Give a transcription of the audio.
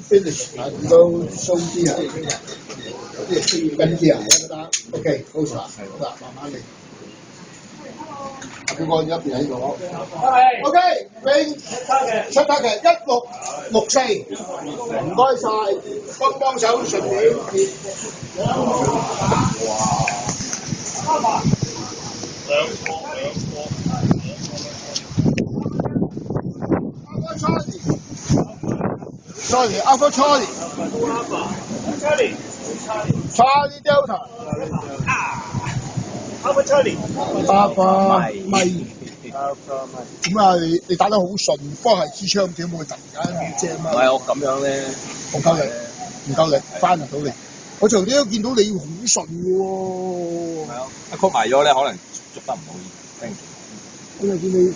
Finish 都鬆啲啊，跟啲啊得 ，OK， 好啦，好啦，慢慢嚟。佢個一邊喺度 ，OK， 永出得嘅1664，唔該晒，幫手順便。Sorry, Alpha Charlie. Charlie Delta. Alpha Charlie. Alpha Mike. 點啊？你打得好順，不過係支槍點會突然間正啊？唔係我咁樣咧，唔夠力，唔夠力，翻唔到嚟。我頭先都見到你好順嘅喎。係啊，一曲埋咗咧，可能捉得唔好。我就見你。